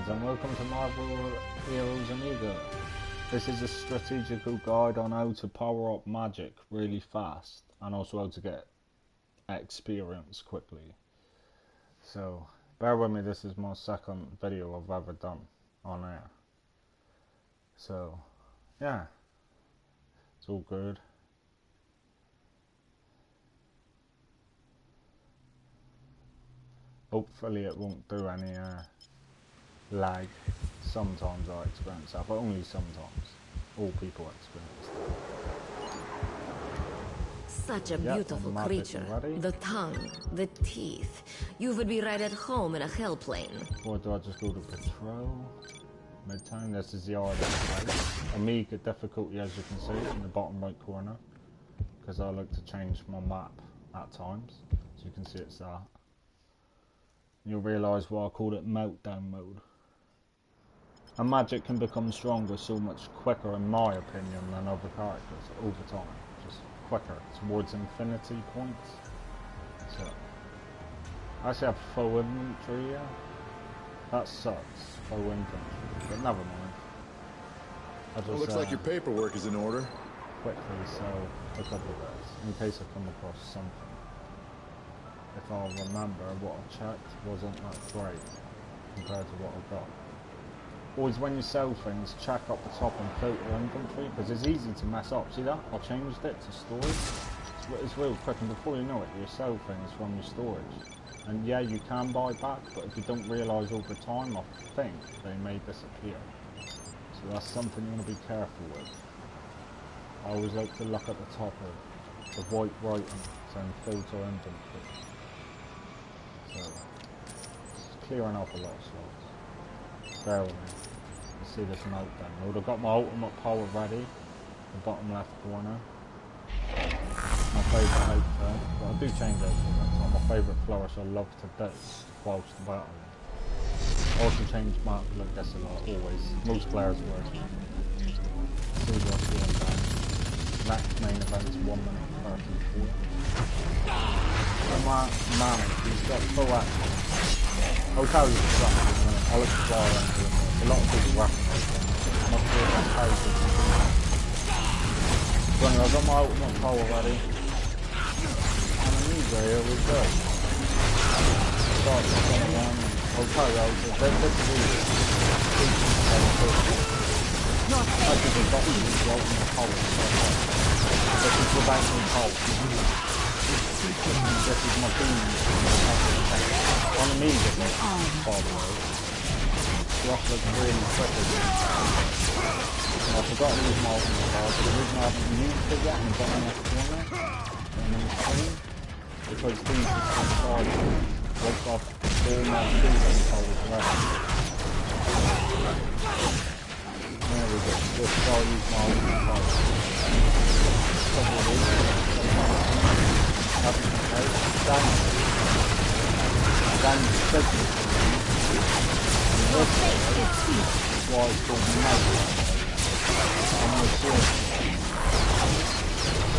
guys, and welcome to Marvel Heroes Amiga. This is a strategical guide on how to power up magic really fast, and also how to get experience quickly. So, bear with me, this is my second video I've ever done on air. So, yeah, it's all good. Hopefully it won't do any lag. Sometimes I experience that, but only sometimes. All people experience that. Such a beautiful creature. The tongue, the teeth. You would be right at home in a hell plane. Or do I just go to patrol? Mid-time, this is the order place. Amiga difficulty, as you can see in the bottom right corner. Because I like to change my map at times. So you can see it's that. You'll realise why I called it meltdown mode. And magic can become stronger so much quicker, in my opinion, than other characters over time. Just quicker, towards infinity points. So, I actually have full inventory here. That sucks, full inventory, but never mind. I just, looks like your paperwork is in order. Quickly sell a couple of those, in case I come across something. If I remember, what I checked wasn't that great compared to what I got. Always when you sell things, check up the top and filter inventory, because it's easy to mess up. See that? I changed it to storage. It's real quick, and before you know it, you sell things from your storage. And yeah, you can buy back, but if you don't realise over time, I think they may disappear. So that's something you want to be careful with. I always like to look at the top of the white writing saying filter inventory. So, it's clearing up a lot of slots. Bear with me. You see this meltdown mode. I've got my ultimate power ready. The bottom left corner. My favourite outfit. Well, I do change outfits that time. My favourite flourish I love to do whilst battling. I also change my outfit like this a lot, always. Most players would. See what's going down. Next main event is 1 minute 34. And my man, he's got full action. I'll tell you the stuff in a minute. I'll explore into it. A lot of people recognise them. I'm not sure if that's how you can do that. So anyway, I've got my ultimate power ready. And a new day, here we go. Start with someone. I'll tell you, this is easy. I think we've got to use the ultimate power so much. This is without any power. This is my beam. On the Amiga, by the way. The off looks really quick. I forgot to use my ultimate power, but the reason I haven't used it yet in the bottom left corner, in the screen, because these are still charging. Once I've all my beam powers ready. There we go. Just start using my ultimate power. Couple of these. Then business. And this why it's called magic. And we'll see it.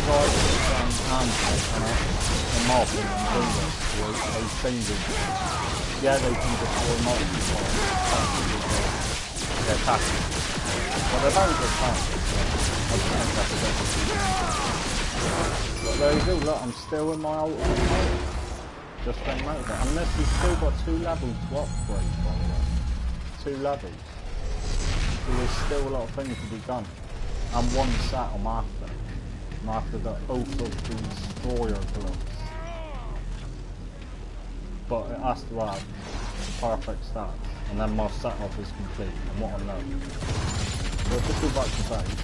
Try to get hands on it and mark them and do this with those fingers. Yeah, they can destroy multiple times. They're tactics. But they're very good tactics. I think that's a bit of but there you go, look, I'm still in my ultimate mode. Just think about it. And this has still got 2 levels to upgrade, by the way. 2 levels. So there's still a lot of things to be done. And 1 set I'm after. I'm after the Oath of the Destroyer gloves. But it has to have perfect stats. And then my setup is complete, and what I know. So just go back to base.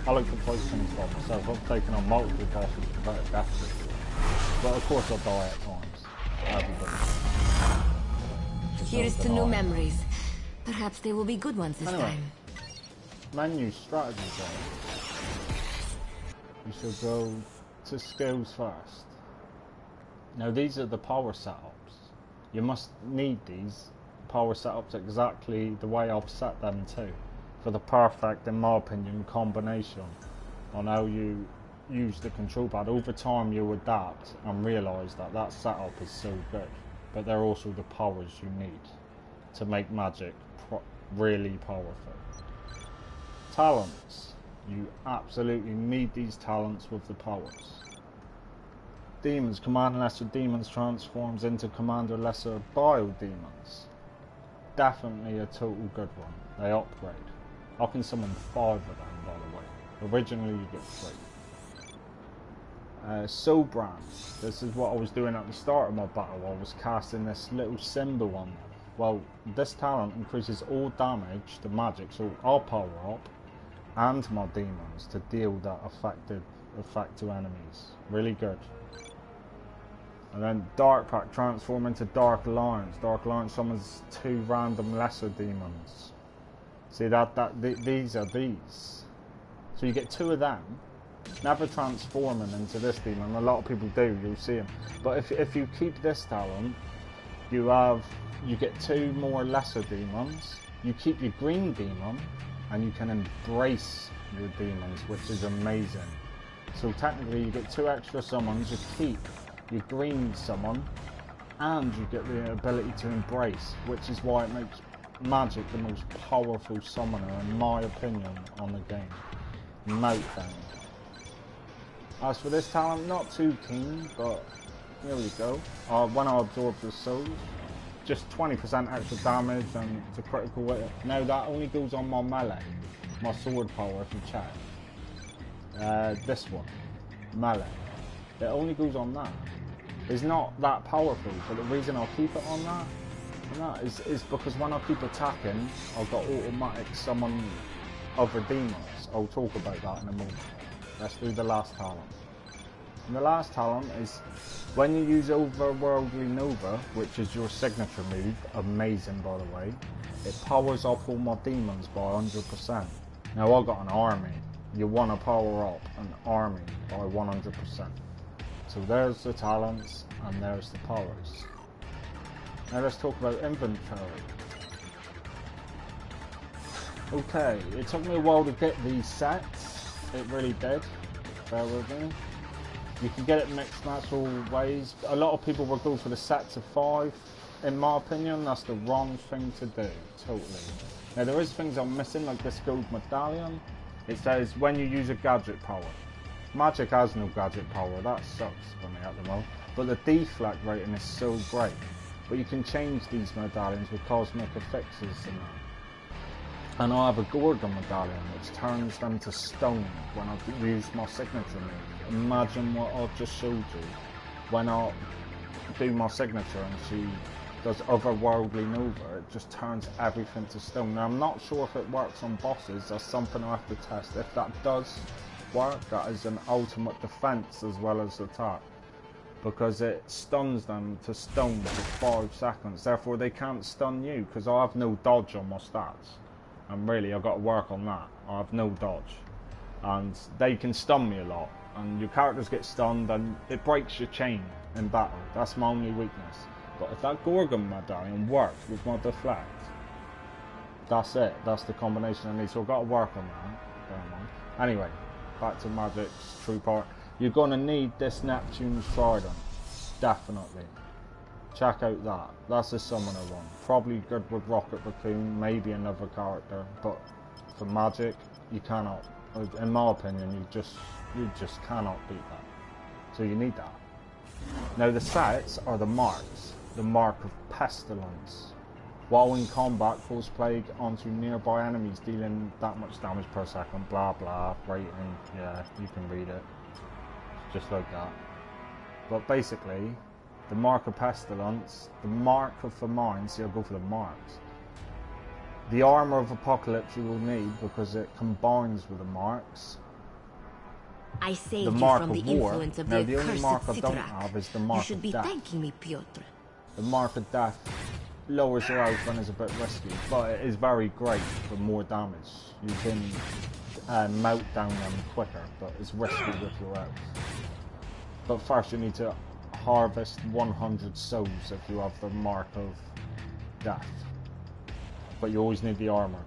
I like to fight things by myself. I've taken on multiple bosses to better death. But of course I'll die at times. Everybody. Here's to new memories. Perhaps they will be good ones this time. Menu strategy game. You should go to skills first. Now these are the power setups. You must need these power setups exactly the way I've set them too. For the perfect, in my opinion, combination on how you use the control pad. Over time you adapt and realise that that setup is so good, but they're also the powers you need. to make magic really powerful. Talents. You absolutely need these talents with the powers. Demons. Commander Lesser Demons transforms into Commander Lesser Bio-Demons. Definitely a total good one. They upgrade. I can summon 5 of them, by the way. Originally you get 3. Soul Brand. This is what I was doing at the start of my battle. I was casting this little symbol on them. Well, this talent increases all damage to magic, so I'll power up and my demons to deal that effect to enemies. Really good. And then Dark Pack transform into Dark Alliance. Dark Alliance summons 2 random lesser demons. See these are these. So you get 2 of them. Never transforming into this demon. A lot of people do. You'll see them. But if you keep this talent, you get 2 more lesser demons. You keep your green demon, and you can embrace your demons, which is amazing. So technically, you get 2 extra summons. You keep your green summon, and you get the ability to embrace, which is why it makes magic the most powerful summoner, in my opinion, on the game. Meltdown. As for this talent, not too keen, but here we go. When I absorb the souls, just 20% extra damage and it's a critical hit. Now that only goes on my melee, my sword power if you check. This one, melee. It only goes on that. It's not that powerful, but the reason I'll keep it on that is because when I keep attacking, I've got automatic summon other demons. I'll talk about that in a moment. Let's do the last talent. And the last talent is when you use Overworldly Nova, which is your signature move, amazing by the way, it powers up all my demons by 100%. Now I've got an army. You want to power up an army by 100%. So there's the talents and there's the powers. Now let's talk about inventory. Okay, it took me a while to get these sets. It really did. Bear with me. You can get it mixed natural ways. A lot of people will go for the sets of 5. In my opinion, that's the wrong thing to do. Totally. Now there is things I'm missing, like this gold medallion. It says when you use a gadget power. Magic has no gadget power. That sucks for me at the moment. But the deflect rating is so great. But you can change these medallions with cosmic affixes and that. And I have a Gorgon medallion which turns them to stone when I use my signature move. Imagine what I've just showed you. When I do my signature and she does Otherworldly Nova, it just turns everything to stone. Now I'm not sure if it works on bosses, that's something I have to test. If that does work, that is an ultimate defense as well as attack. Because it stuns them to stone for 5 seconds. Therefore they can't stun you because I have no dodge on my stats. And really, I've got to work on that. I have no dodge. And they can stun me a lot. And your characters get stunned and it breaks your chain in battle. That's my only weakness. But if that Gorgon medallion works with my deflect, that's it. That's the combination I need. So I've got to work on that. Anyway, back to Magic's true part. You're going to need this Neptune's Trident. Definitely. Check out that. That's a summoner one. Probably good with Rocket Raccoon, maybe another character, but for Magic, you cannot. In my opinion, you just cannot beat that. So you need that. Now the sets are the marks. The mark of Pestilence. While in combat, cause plague onto nearby enemies, dealing that much damage per second. Blah blah. Rating. Yeah, you can read it. Just like that. But basically, the mark of Pestilence, the mark of Famine, see I'll go for the marks. The armor of Apocalypse you will need because it combines with the marks. I saved the you mark from of the war. influence of Now the the only accursed mark I don't Cithrak. have is the mark You should of be death. thanking me, Piotr. The mark of death lowers your health and is a bit risky, but it is very great for more damage. You can melt down them quicker, but it's risky with your health. But first you need to harvest 100 souls if you have the mark of death. But you always need the armor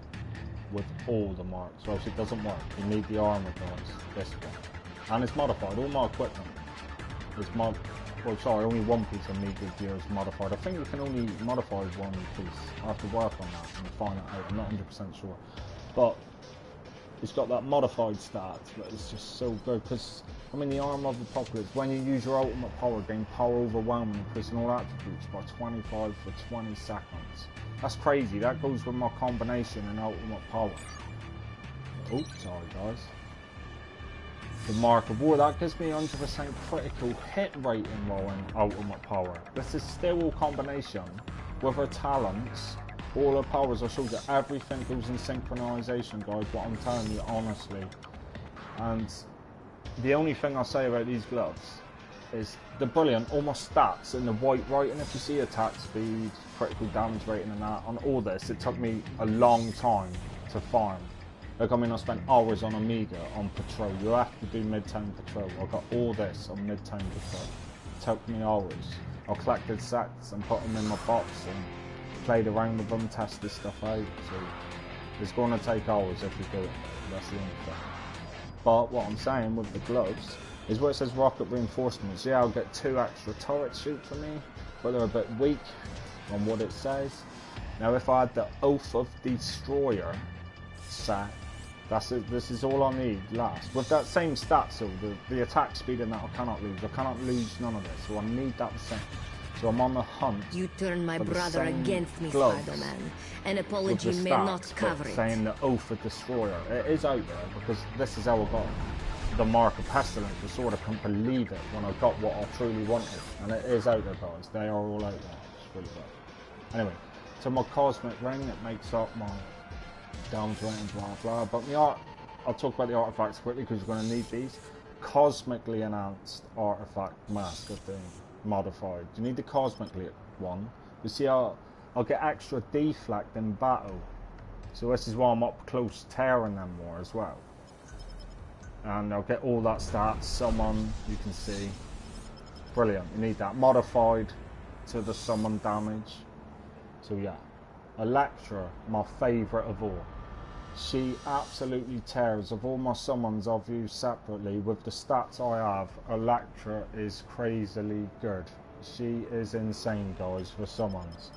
with all the marks, or else it doesn't work. You need the armor, guys. This one. And it's modified. All my equipment is well, sorry, only one piece of Amiga gear is modified. I think you can only modify one piece. I have to work on that and find it out. I'm not 100% sure. But it's got that modified stats, but it's just so good because, I mean, the Arm of Apocalypse, when you use your ultimate power, gain power overwhelming, increasing all attributes by 25 for 20 seconds. That's crazy. That goes with my combination and ultimate power. Oh, sorry guys. The Mark of War, that gives me 100% critical hit rating while in ultimate power. This is still a combination with her talents. All her powers are showed that everything goes in synchronization, guys, what I'm telling you honestly. And the only thing I'll say about these gloves is they're brilliant. All my stats in the white writing, if you see attack speed, critical damage rating and that, on all this, it took me a long time to farm. Like, I mean, I spent hours on Amiga, on patrol. You have to do mid-town patrol. I got all this on mid-town patrol. It took me hours. I collected sets and put them in my box and played around with them, tested stuff out. So it's going to take hours if you do it. That's the only thing. But what I'm saying with the gloves is where it says rocket reinforcements. Yeah, I'll get 2 extra turrets shoot for me, but they're a bit weak on what it says. Now, if I had the Oath of Destroyer set, that's it. This is all I need last. With that same stat, so the attack speed and that I cannot lose. I cannot lose none of this, so I need that same. So I'm on the hunt. You turn my brother against me, Spider-Man. An apology may not cover it. Saying the Oath of Destroyer. It is out there because this is how I got the Mark of Pestilence. I sort of couldn't believe it when I got what I truly wanted. And it is out there, guys. They are all out there. It's really good. Anyway, so my Cosmic Ring, it makes up my damage rating, blah blah. But the art, I'll talk about the artifacts quickly because you're going to need these. Cosmically enhanced artifact mask of the modified. You need the cosmically one. You see, I'll get extra deflect in battle, so this is why I'm up close tearing them more as well. And I'll get all that stats. Summon, you can see, brilliant. You need that modified to the summon damage. So yeah, Electra, my favourite of all. She absolutely tears. Of all my summons I've used separately, with the stats I have, Electra is crazily good. She is insane, guys, for summons.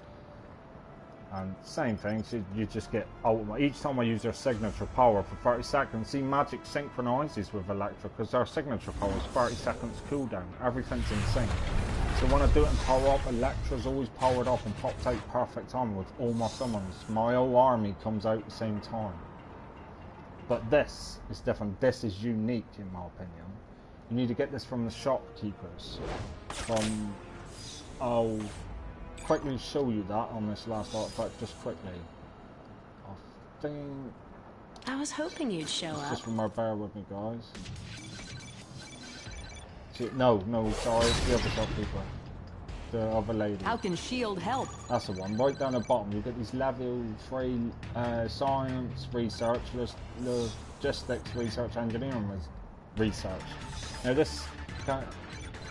And same thing, you just get ultimate. Each time I use her signature power for 30 seconds, see, magic synchronizes with Electra because her signature power is 30 seconds cooldown. Everything's in sync. So when I do it in power up, Electra's always powered up and popped out perfect time with all my summons. My whole army comes out at the same time. But this is different. This is unique in my opinion. You need to get this from the shopkeepers. I'll quickly show you that on this last artifact, just quickly. I think... I was hoping you'd show up. Just remember, bear with me, guys. No, sorry, it's the other shopkeeper. The other lady. How can S.H.I.E.L.D. help? That's the one. Right down the bottom, you get these level 3 science, research, logistics, research, engineering research. Now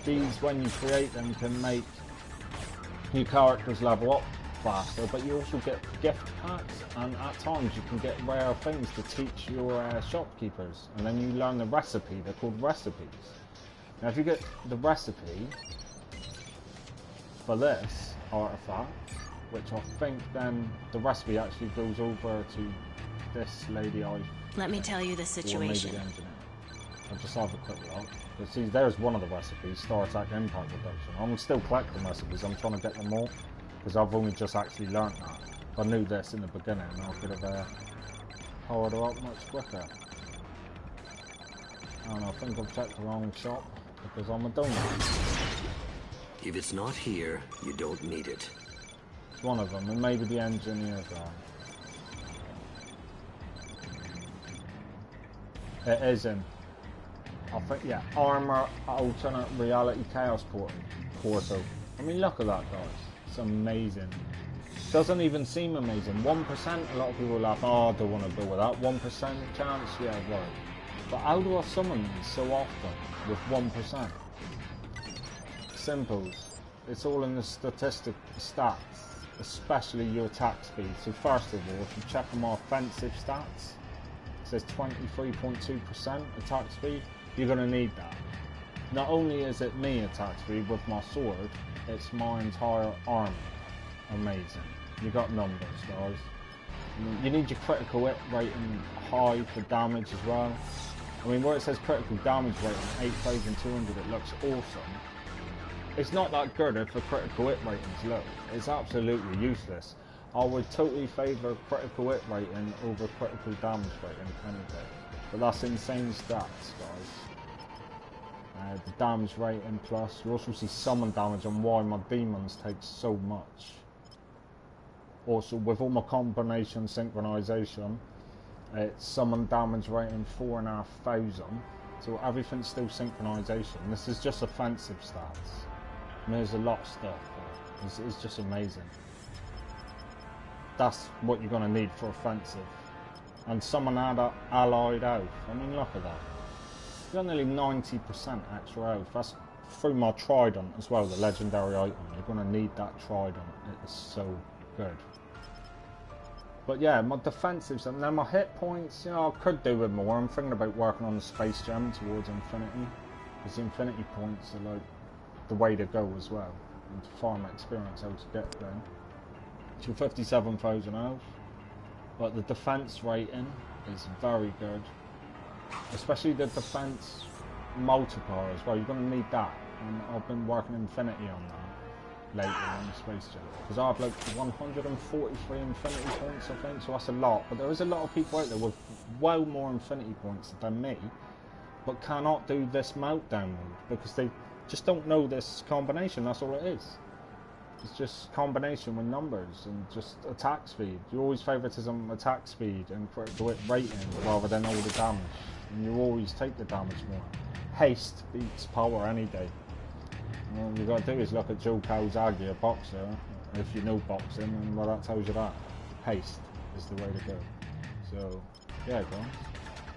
these, when you create them, can make new characters level up faster, but you also get gift packs, and at times you can get rare things to teach your shopkeepers, and then you learn the recipe. They're called recipes. Now if you get the recipe for this artifact, which I think then the recipe actually goes over to this lady Let me tell you the situation. I'll just have a quick look. But see, there's one of the recipes, Star Attack Impact Reduction. I'm still collecting recipes, I'm trying to get them all, because I've only just actually learnt that. If I knew this in the beginning, I could have powered her up much quicker. And I think I've checked the wrong shop, because I'm a donut. If it's not here, you don't need it. It's one of them, and maybe the engineers are. It is in. I think, yeah, Armor Alternate Reality Chaos Portal. I mean, look at that, guys. It's amazing. Doesn't even seem amazing. 1%, a lot of people laugh, oh, I don't want to do with that. 1% chance, yeah, right. But how do I summon these so often with 1%? Simples. It's all in the stats, especially your attack speed. So first of all, if you check on my offensive stats, it says 23.2% attack speed. You're going to need that. Not only is it me attack speed with my sword, it's my entire army. Amazing. You got numbers, guys. You need your critical hit rating high for damage as well. I mean, where it says critical damage rating 8,200, it looks awesome. It's not that good if the critical hit rating's low. It's absolutely useless. I would totally favour critical hit rating over critical damage rating any day. But that's insane stats, guys. The damage rating plus, you also see summon damage and why my demons take so much. Also, with all my combination synchronization, it's summon damage rating 4,500. So everything's still synchronization. This is just offensive stats. I mean, there's a lot of stuff. It's just amazing. That's what you're going to need for offensive. And summon allied health. I mean, look at that. You got nearly 90% extra health. That's through my trident as well, the legendary item. You're going to need that trident. It is so good. But yeah, my defensives and then my hit points, you know, I could do with more. I'm thinking about working on the space gem towards infinity. Because the infinity points are like the way to go as well. And to farm experience how to get there. To 57,000 health. But the defense rating is very good. Especially the defense multiplier as well. You're going to need that. And I've been working infinity on that lately on the space gem. Because I have like 143 infinity points, I think. So that's a lot. But there is a lot of people out there with well more infinity points than me. But cannot do this meltdown mode. Because they just don't know this combination. That's all it is. It's just combination with numbers and just attack speed. You always favoritism attack speed and critical hit rating rather than all the damage. And you always take the damage more. Haste beats power any day. And all you got to do is look at Joe Kawasaki, a boxer, if you know boxing, and well, that tells you that. Haste is the way to go. So, yeah, guys.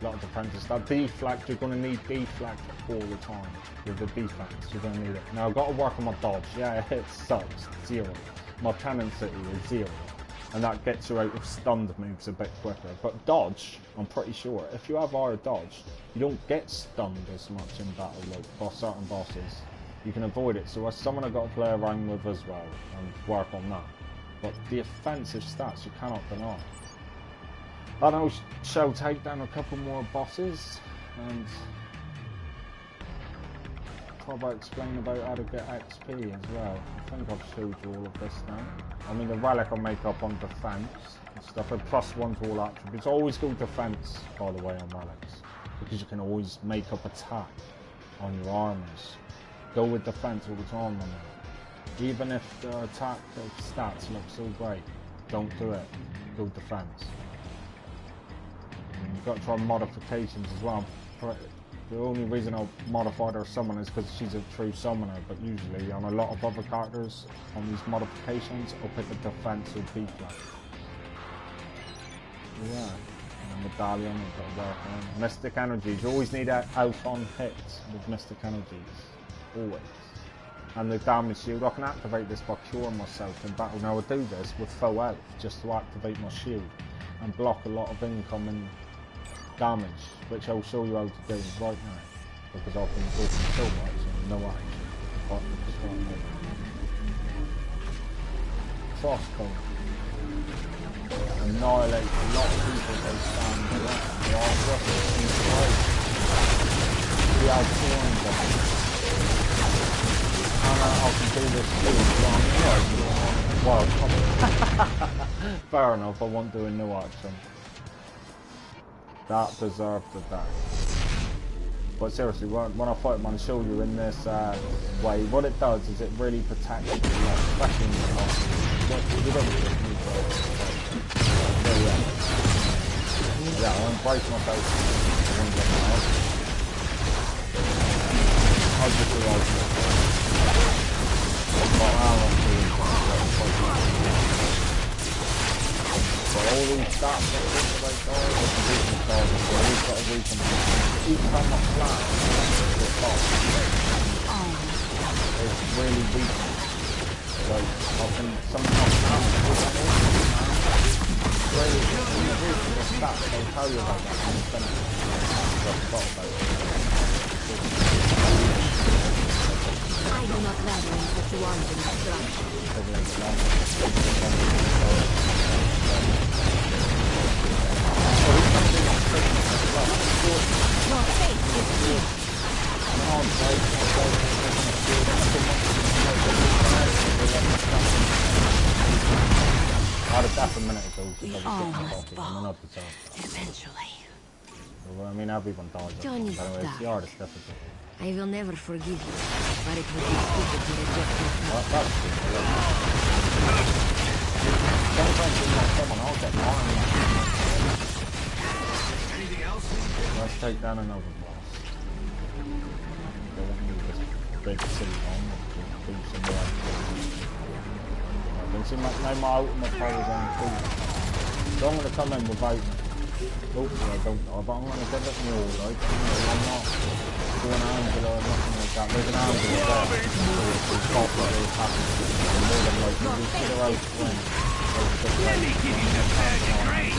A lot of defenses. That deflect, you're going to need deflect all the time. With the defense, you're going to need it. Now, I've got to work on my dodge. Yeah, it sucks. 0. My tenacity is 0. And that gets you out of stunned moves a bit quicker. But dodge, I'm pretty sure, if you have higher dodge, you don't get stunned as much in battle, like by certain bosses. You can avoid it. So that's something I've got to play around with as well and work on that. But the offensive stats, you cannot deny. I know shall take down a couple more bosses and probably explain about how to get XP as well. I think I've showed you all of this now. I mean, the relic I'll make up on defense and stuff, and +1 to all attributes. Always go defense, by the way, on relics, because you can always make up attack on your armors. Go with defense all the time on it. Even if the attack stats look so great, don't do it. Go defense. You've got to try modifications as well. The only reason I'll modify her summon is because she's a true summoner, but usually on a lot of other characters on these modifications, I'll pick a defense or deflect. Yeah, and medallion we've got to work on. Mystic energies, you always need health on hits with mystic energies, always. And the damage shield, I can activate this by curing myself in battle. Now I do this with full health just to activate my shield and block a lot of incoming damage, which I'll show you how to do right now, because I've been talking so much and no action. But just right now. Crossbow. Annihilate a lot of people they stand around. They are just inside. We have thorns on them. And I can do this too. Well, fair enough, I won't do a no action. That deserved the dash. But seriously, when I fight him, I'll show you in this way. What it does is it really protects you a lot, especially in the boss. You don't just need to. Yeah, I'll embrace myself. I won't get mad. I'll just do ultimate. But all these stats that I think about guys, I can do some targets, so we've got to do some. Each time I flat, it's boss. It's really weak. Like, I can sometimes really weak the stats, I'll tell you about that when you finish. I forgot about it. I do not value in such wanton destruction. Your fate is sealed. I'd have died a minute ago. We all must fall. Eventually. Well, I mean, everyone dies. Johnny's But anyway, it's the died. artist difficult. I will never forgive you, but it would be stupid to reject your Well, help. that's good. Sometimes you want someone else at mine. Anything else? Let's take down another boss. They want me to just big city on to do some work. Don't seem like my ultimate power is on food. So I'm going to come in without. Hopefully I don't die, but I'm going to give it me all, right? I'm not doing Angela or nothing like that. There's an Angela there. So it's got what is happening. And more than likely, we figure out when. Let me give you the bad degree!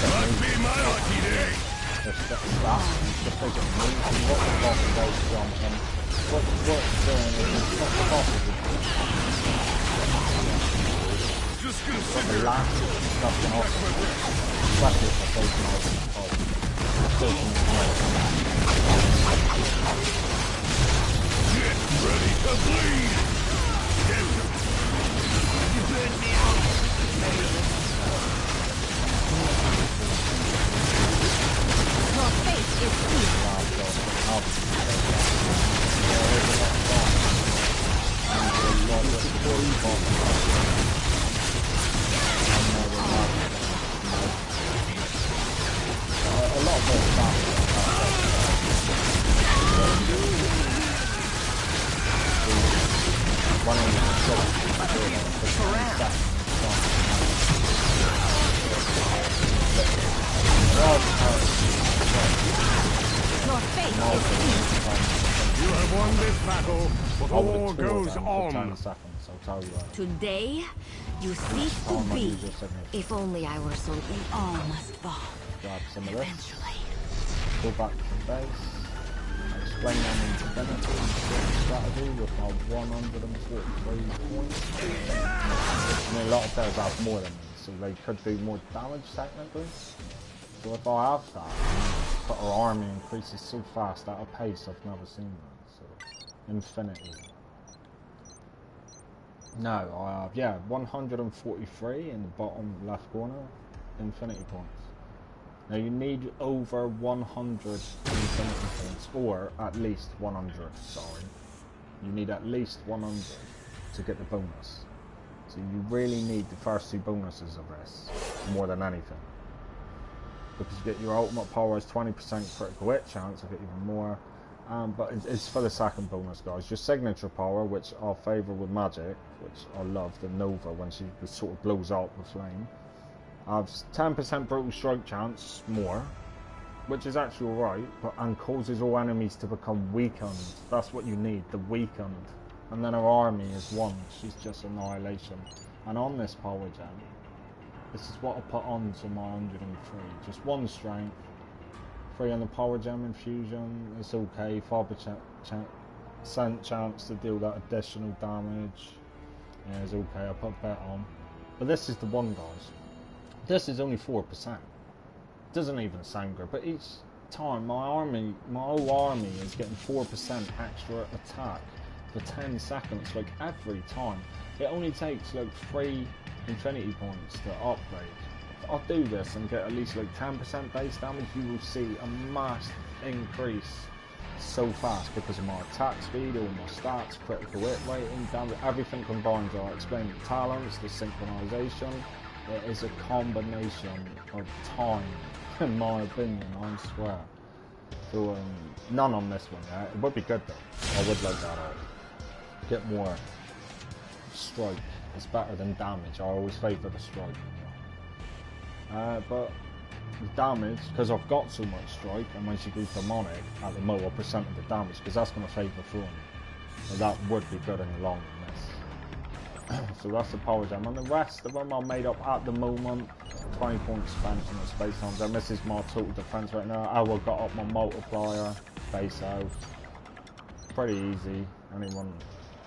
Must be my lucky day! Just take it from me. What the boss is out from him. What's doing is it's not the boss is just gonna sit there. The last stuff can also, especially if I take them out of the pod. Get ready to bleed! You burned me out! Your fate is sealed. Your fate is sealed. You have won this battle, but the war Over the goes tour on. for 10 seconds, I'll tell you that. Today, you cease to Time I be. use your signature. If only I were so We all must fall. Grab some of this. Eventually. Go back to the base. Explain my infinity strategy with my 143 points. I mean, a lot of players have more than me, so they could do more damage technically. So if I have that, but our army increases so fast at a pace I've never seen that. So, infinity. No, I have, yeah, 143 in the bottom left corner, infinity points. Now you need over 100 infinity points, or at least 100, sorry. You need at least 100 to get the bonus. So you really need the first two bonuses of this, more than anything. Because you get your ultimate power is 20% critical hit chance, you get even more. But it's for the second bonus, guys. Your signature power, which I'll favour with magic, which I love, the Nova, when she sort of blows out with flame. I have 10% brutal strike chance, more, which is actually alright, and causes all enemies to become weakened. That's what you need, the weakened. And then her army is 1, she's just annihilation. And on this power gem, this is what I put on to my 103. Just 1 strength, 3 on the power gem infusion, it's okay, 5% chance to deal that additional damage. Yeah, it's okay, I put a bet on. But this is the one, guys. This is only 4%. Doesn't even sound good, but each time my whole army is getting 4% extra attack for 10 seconds, like every time. It only takes like 3 infinity points to upgrade. If I do this and get at least like 10% base damage, you will see a mass increase so fast because of my attack speed, all my stats, critical hit rating, damage, everything combined. I explained the talents, the synchronization. It is a combination of time, in my opinion, I swear. So, none on this one, yeah? It would be good though. I would like that out. Get more strike. It's better than damage. I always favour the strike. But the damage, because I've got so much strike, and when she goes demonic, at the lower percent of the damage, because that's going to favour Throne. So that would be good in the long run. So that's the power gem, and the rest of them are made up at the moment. 20 points spent on the space time gem. This is my total defense right now. I will got up my multiplier, base out. pretty easy. Anyone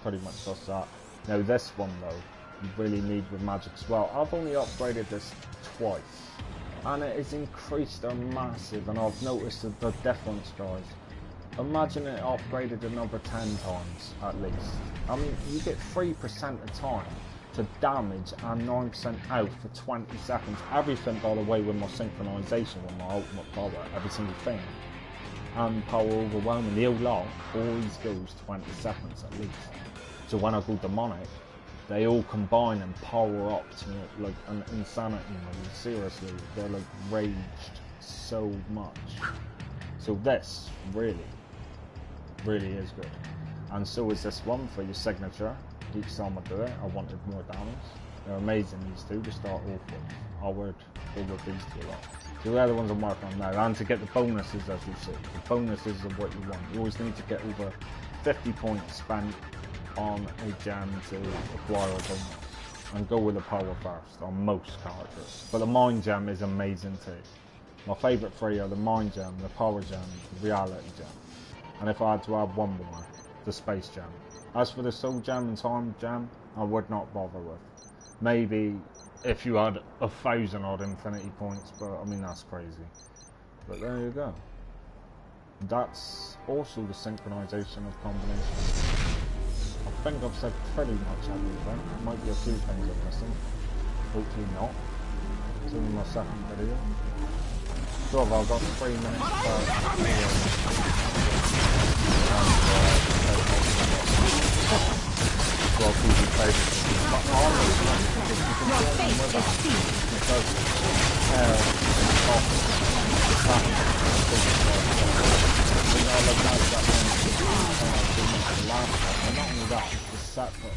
pretty much does that. Now this one though, you really need with magics. Well, I've only upgraded this twice, and it has increased a massive, and I've noticed the difference, guys. Imagine it upgraded another 10 times at least. I mean, you get 3% of time to damage and 9% out for 20 seconds. Everything, by the way, with my synchronization, with my ultimate power, every single thing. And power overwhelming, the old lot always goes 20 seconds at least. So when I go demonic, they all combine and power up to like an insanity mode. Seriously, they're like raged so much. So this really is good. And so is this one for your signature. Each time I do it, I wanted more damage. They're amazing, these two, to start off with. I would go with these two a lot. So they're the ones I'm working on now. And to get the bonuses, as you see. The bonuses are what you want. You always need to get over 50 points spent on a gem to acquire a bonus. And go with the power first on most characters. But the mind gem is amazing too. My favourite three are the mind gem, the power gem, the reality gem. And if I had to add one more, the space gem. As for the soul gem and time gem, I would not bother with. Maybe if you had 1,000 odd infinity points, but I mean that's crazy. But there you go. That's also the synchronization of combinations. I think I've said pretty much everything. There might be a few things I'm missing. Hopefully not. It's only my second video. So I've got 3 minutes per video. Well, people favourite. Your face is sealed.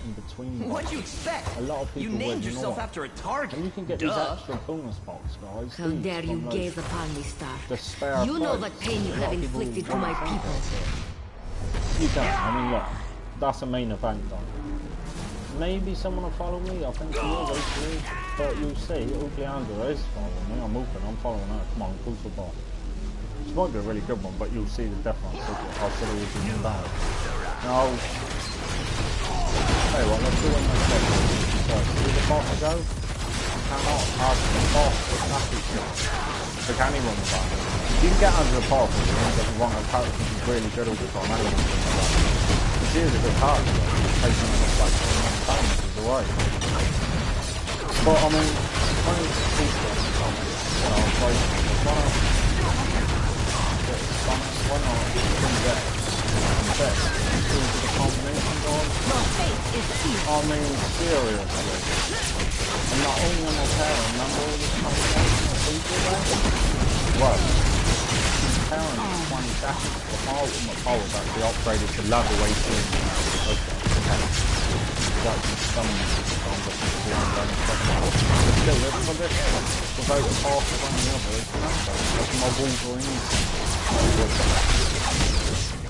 In between What'd you expect? a lot of people you named would yourself know. after a target. And you can get these extra bonus box, guys. How dare you gaze upon me, Star? The spare You know place. what pain you A lot have of people inflicted to won't my think people. about it. You can. I mean, look, that's a main event, though. Maybe someone will follow me. I think he is actually, but you'll see. Hopefully, Andrew is following me. I'm open. I'm following her. Come on, go for the ball. This might be a really good one, but you'll see the difference. I'll say it will be bad. Now, hey, what? Let's do it next time. See the boss go? I cannot ask the boss to attack each other. Pick anyone with that. You can get under the boss if you want to get the wrong character who's really good all the time. Anyone can do that. She is a good character. Taking on the flash and balance is alright. But I mean, when it's people, you know, it's like, why not do that? But into the combination of I mean, seriously. And not only am I pairing, remember all this combination of people there? What? Pairing 20 seconds. The ultimate power is actually upgraded to level 18. Okay. That's some still live for this without half of any others. That's my Wolverine.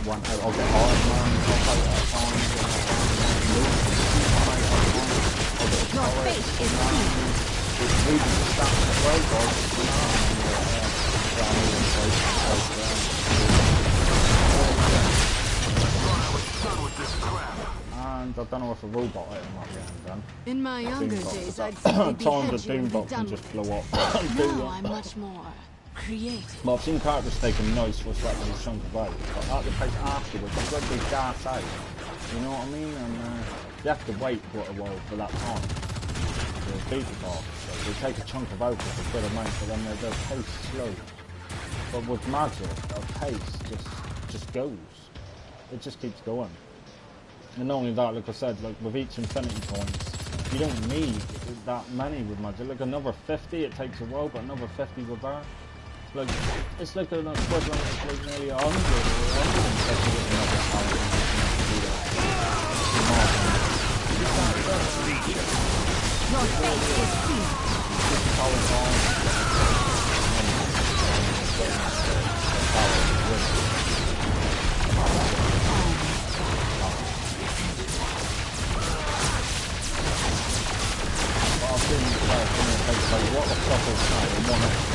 One out, I'll get Iron Man, I'll fight that time, Your face is sealed. it's really just that way, guys. And I don't know if a robot item might be done. In my younger days, I'd Times simply the behead you and be Doombox done and with just it. blow up. Now I'm much more creative. Well, I've seen characters taking nice reflecting a chunk of out, but at the place afterwards, it's like they gas out. You know what I mean? And you have to wait quite a while for that time. The people off. So they take a chunk of out with a good amount, but then their pace slow. But with magic, their pace just goes. It just keeps going. And not only that, like I said, like with each infinity points, you don't need that many with magic. Like another 50, it takes a while, but another 50 with that. Like, it's like an equivalent of like nearly 100 or 150 with another power. Your face is sealed. Just power on. I've seen like, what the fuck is that? In one extra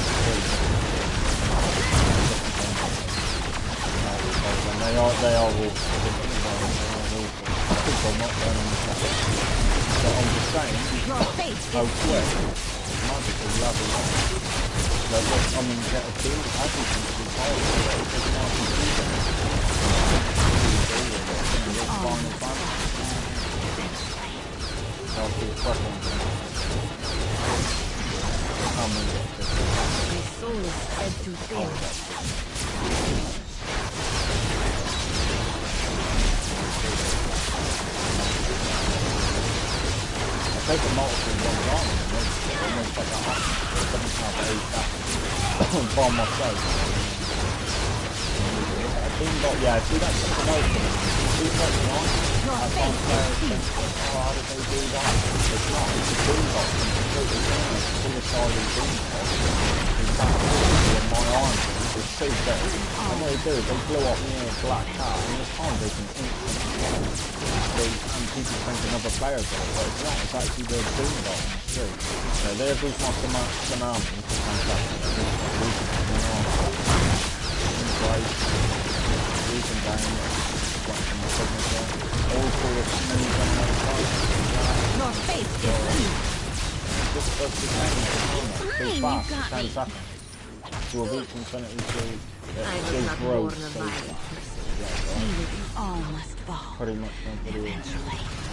they are all not going on the but I'm just saying, Your fate how is quick, magically level up. Like what someone get a build, everything to be told, it's not confusing. Final fantasy. I'll be fucking. my soul is spread too thin. I take a multiple ones on and almost like a hot. Something like that. By myself. Yeah, see that's something else. See that's nice. I can't how did they do that? It's not, it's a boombox, it's completely different, it's a suicidal boombox. In fact, in my arms, it's so dead. And what they do is they blow up near a black cat, and this time they can instantly and people think another player's got it, but it's not, it's actually the boombox too. So there goes my tsunami, fantastic. Losing down, watching the signature, all for the smooth on my side. Your fate is sealed. Just does the same too Fine, fast, you 10 got me. seconds. To a reach infinity to I was big not growth born a so violent fast. person. See that you all must fall. Pretty much nobody is. Eventually.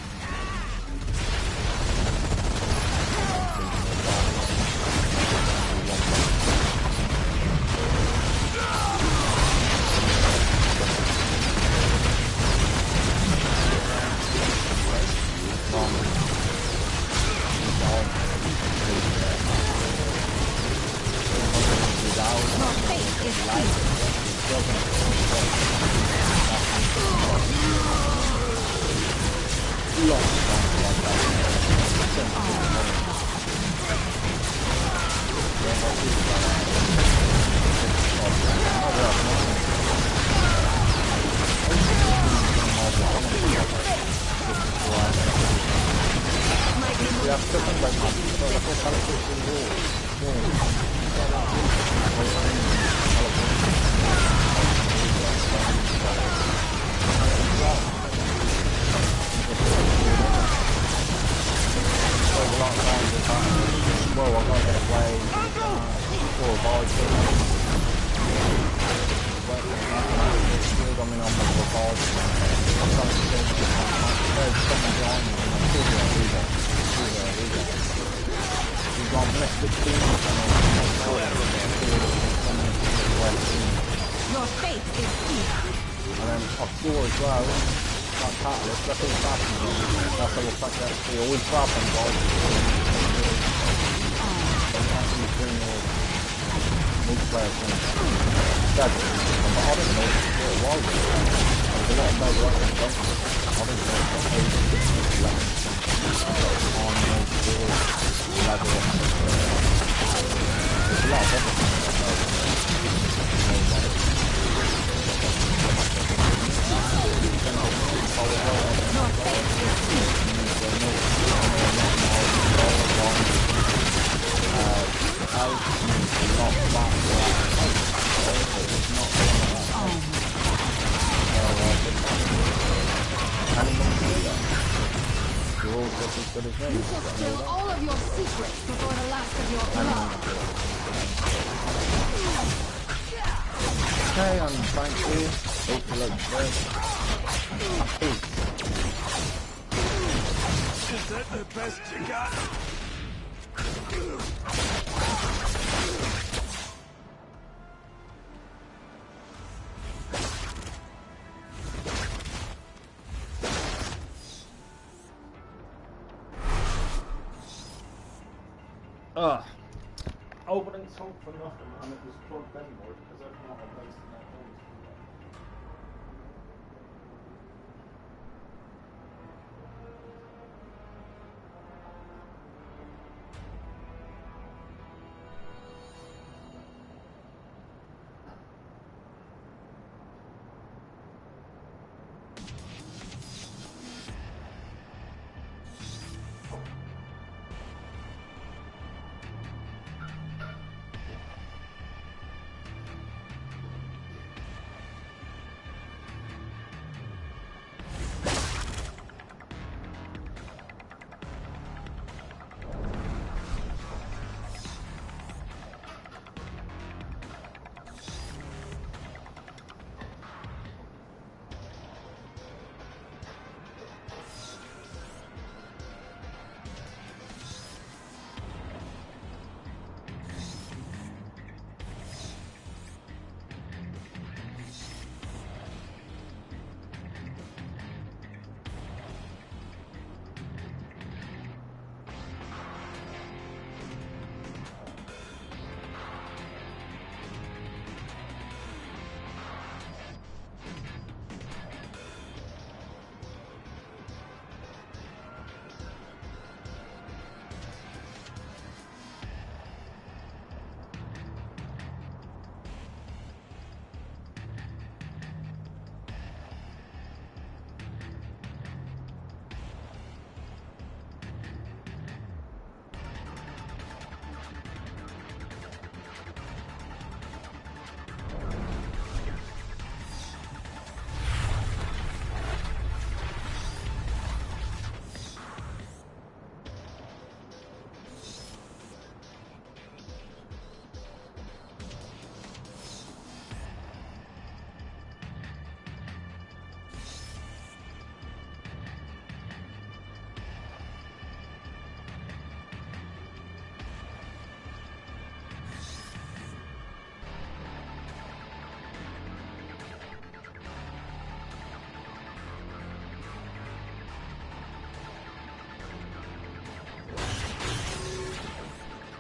Oh, but it's all for nothing, and it was plugged in more because if not, I'm wasting that voice.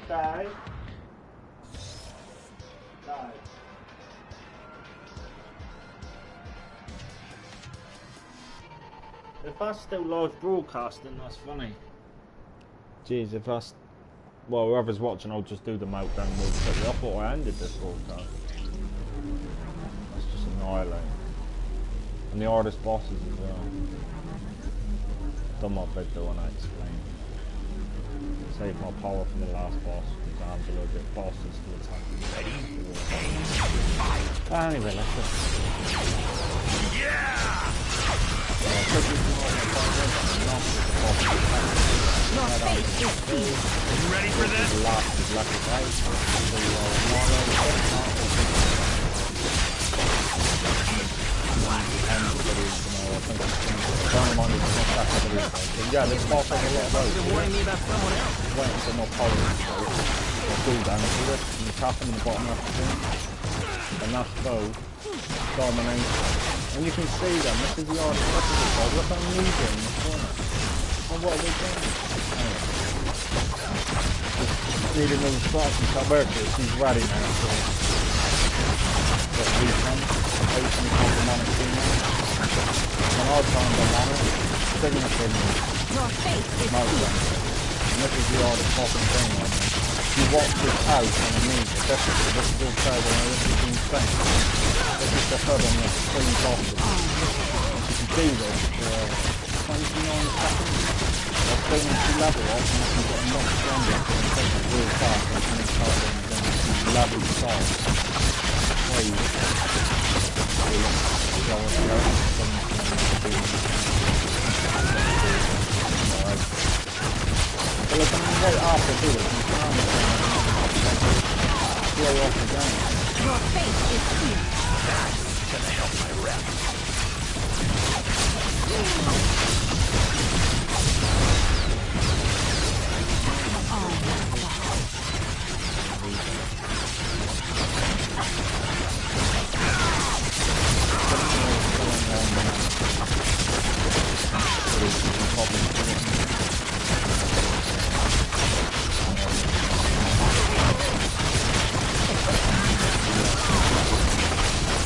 Dave? Dave? If that's still live broadcasting, that's funny. Jeez, if that's... Well, whoever's watching, I'll just do the meltdown really quickly. I thought I ended this broadcast. That's just annihilating. And the hardest bosses as well. Done my video when I explained. Saved my power from the last boss. Because I'm a little bit bosses to attack. Anyway, let's go. Yeah! Your fate is sealed. You ready for this? Yeah, this boss has a lot of those. You're warning me about someone else. Waiting for more power. Do damage to it, and you tap them in the bottom left of and that's bow. Domination. And you can see them, this is the hardest look at it, look how moving in the corner. And what are they doing? Anyway. Just needing those spots and Albertus, he's ready now, so get weekend, opening up the manic teammate. When I find them on it, signature me. Your fate is sealed. And this is the hardest fucking thing right now. You watch this out on the knee, definitely, this is all terrible, and this is insane. This is the HUD on the screen bottom. You can do this for 29 seconds. I'll bring it to level up and I can get a lot stronger and take it real fast and finish hard and then level size. Crazy. Well, if I'm right after do it, you can't blow off the game. Your fate is sealed. That's gonna help my rep.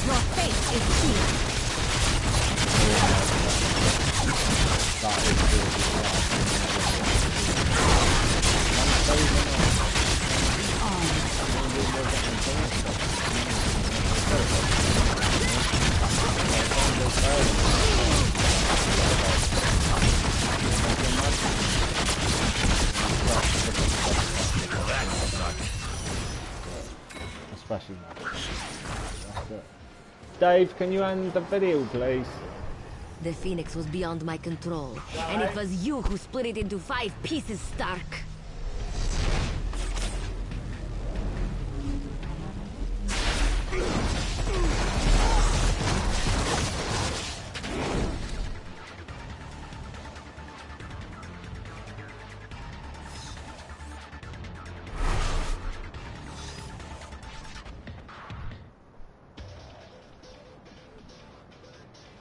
Your fate is sealed. Especially now. That's it. Dave, can you end the video, please? The Phoenix was beyond my control, and it was you who split it into 5 pieces, Stark.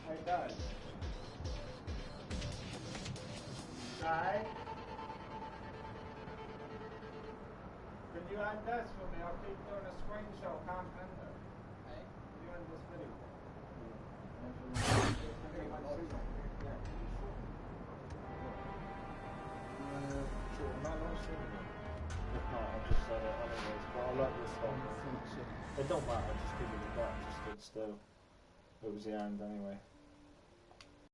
Hey, Dave. Dave? Can you end this for me? I'll keep doing a screenshot, can't end it. Hey? Can you end this video? If not, I'll just set it anyways, but I'll let this stop. It don't matter, just give it back, just stood still. It was the end anyway.